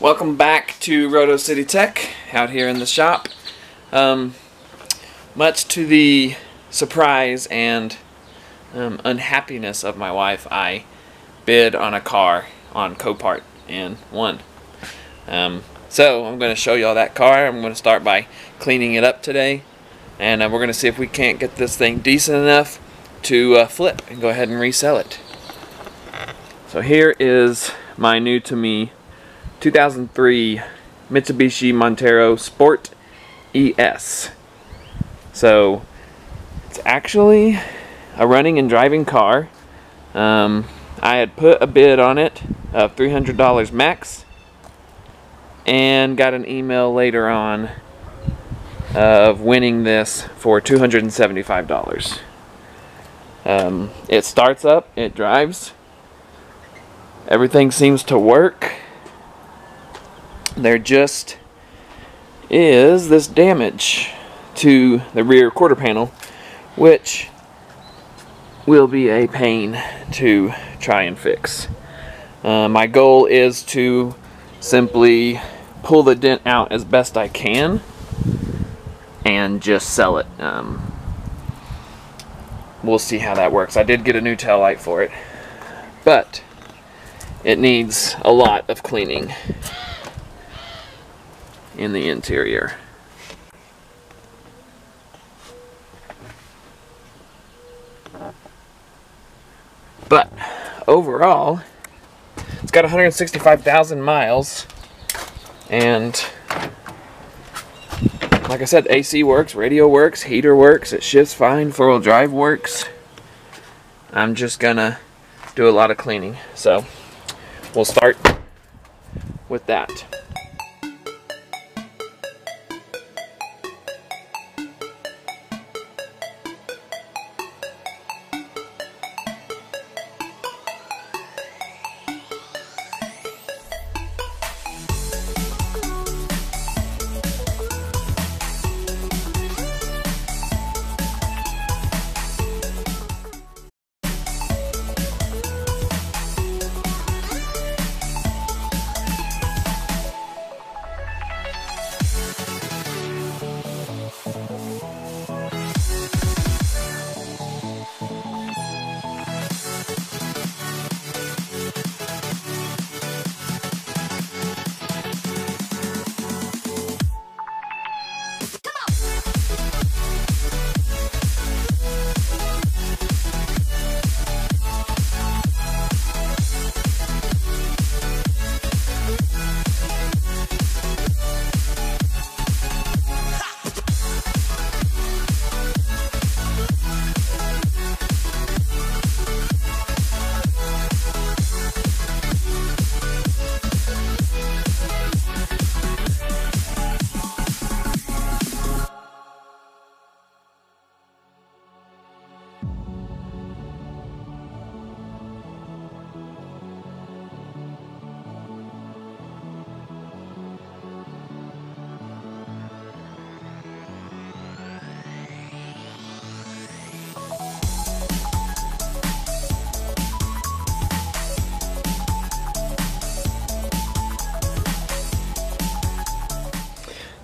Welcome back to RotoCityTech, out here in the shop. Much to the surprise and unhappiness of my wife, I bid on a car on Copart and won. So I'm going to show you all that car. I'm going to start by cleaning it up today, and we're going to see if we can't get this thing decent enough to flip and go ahead and resell it. So here is my new to me 2003 Mitsubishi Montero Sport ES. So it's actually a running and driving car. I had put a bid on it of $300 max and got an email later on of winning this for $275. It starts up, it drives, everything seems to work. There just is this damage to the rear quarter panel, which will be a pain to try and fix. My goal is to simply pull the dent out as best I can and just sell it. We'll see how that works. I did get a new tail light for it, but it needs a lot of cleaning in the interior. But overall, it's got 165,000 miles, and like I said, AC works, radio works, heater works, it shifts fine, four-wheel drive works. I'm just gonna do a lot of cleaning, so we'll start with that.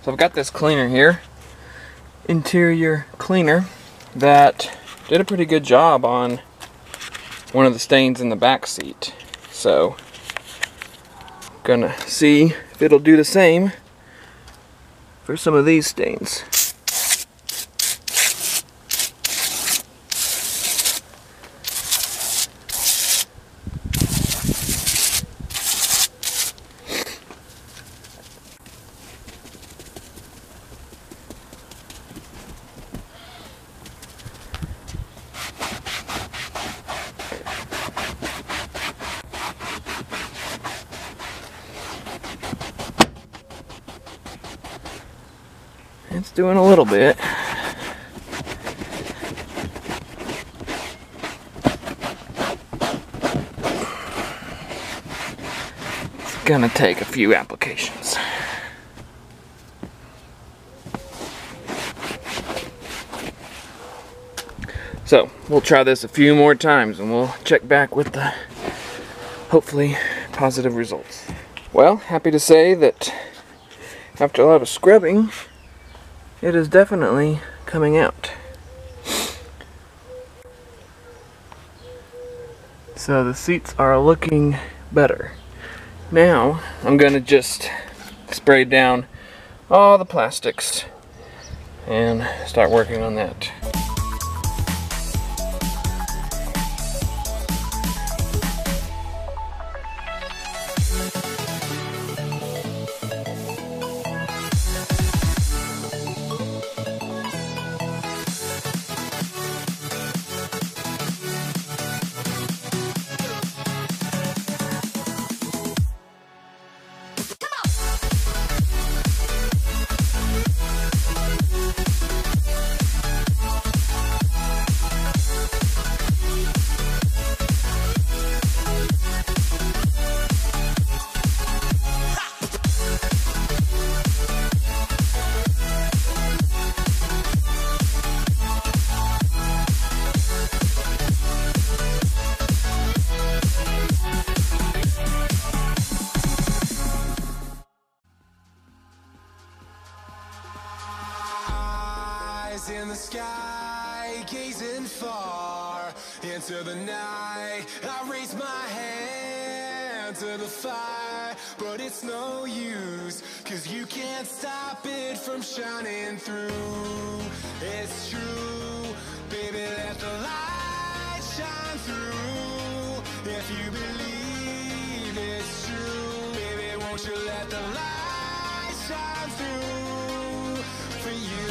So I've got this cleaner here, interior cleaner, that did a pretty good job on one of the stains in the back seat. So gonna see if it'll do the same for some of these stains. It's doing a little bit. It's gonna take a few applications. So we'll try this a few more times and we'll check back with the hopefully positive results. Well, happy to say that after a lot of scrubbing, it is definitely coming out. So the seats are looking better. Now I'm gonna just spray down all the plastics and start working on that. In the sky, gazing far into the night, I raise my hand to the fire, but it's no use, 'cause you can't stop it from shining through. It's true, baby, let the light shine through. If you believe it's true, baby, won't you let the light shine through for you.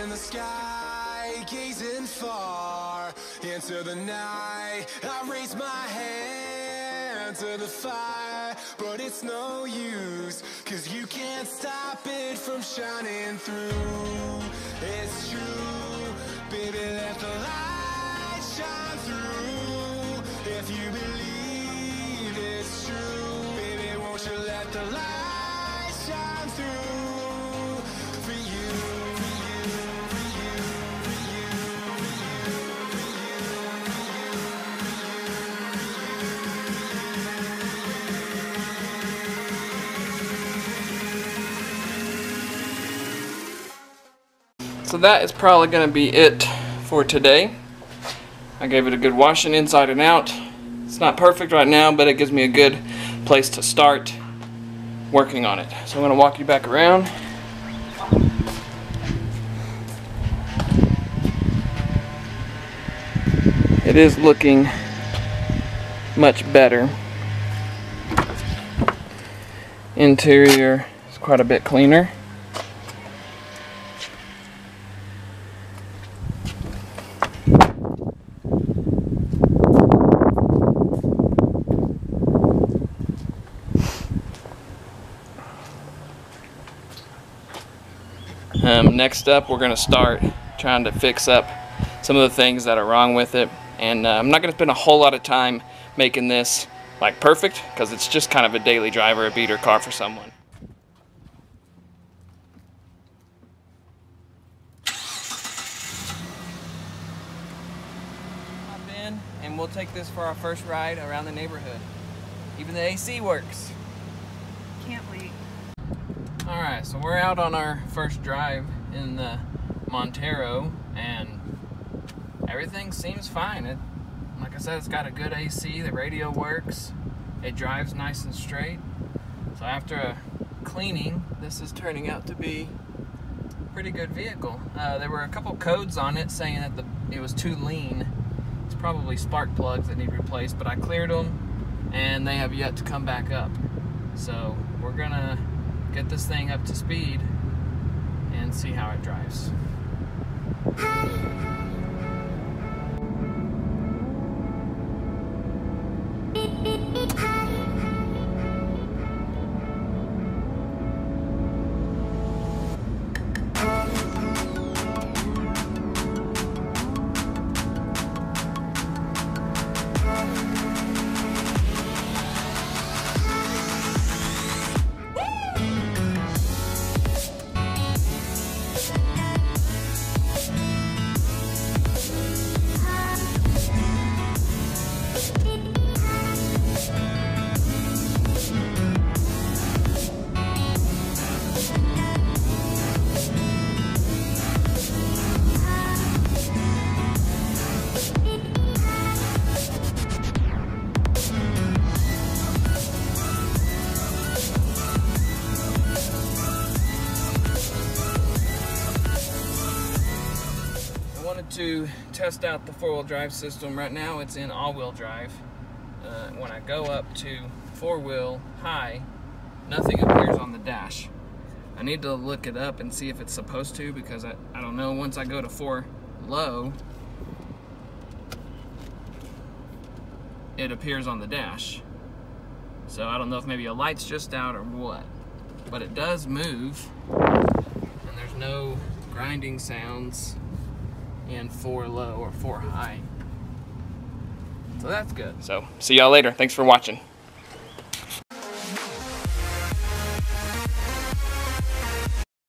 In the sky, gazing far into the night, I raise my hand to the fire, but it's no use, 'cause you can't stop it from shining through. It's true, baby, let the light shine through. If you believe it's true, baby, won't you let the light shine through for you. So that is probably going to be it for today. I gave it a good washing inside and out. It's not perfect right now, but it gives me a good place to start working on it. So I'm going to walk you back around. It is looking much better. Interior is quite a bit cleaner. Next up, we're going to start trying to fix up some of the things that are wrong with it. And I'm not going to spend a whole lot of time making this like perfect, because it's just kind of a daily driver, a beater car for someone. Hop in and we'll take this for our first ride around the neighborhood. Even the AC works. Can't wait. Alright, so we're out on our first drive in the Montero, and everything seems fine. Like I said, it's got a good AC, the radio works, it drives nice and straight. So after a cleaning, this is turning out to be a pretty good vehicle. There were a couple codes on it saying that it was too lean. It's probably spark plugs that need replaced, but I cleared them and they have yet to come back up. So we're gonna get this thing up to speed and see how it drives. To test out the four-wheel drive system. Right now it's in all-wheel drive. When I go up to four-wheel high, nothing appears on the dash. I need to look it up and see if it's supposed to, because I don't know. Once I go to four low, it appears on the dash. So I don't know if maybe a light's just out or what, but it does move and there's no grinding sounds in four low or four high. So that's good. So see y'all later. Thanks for watching.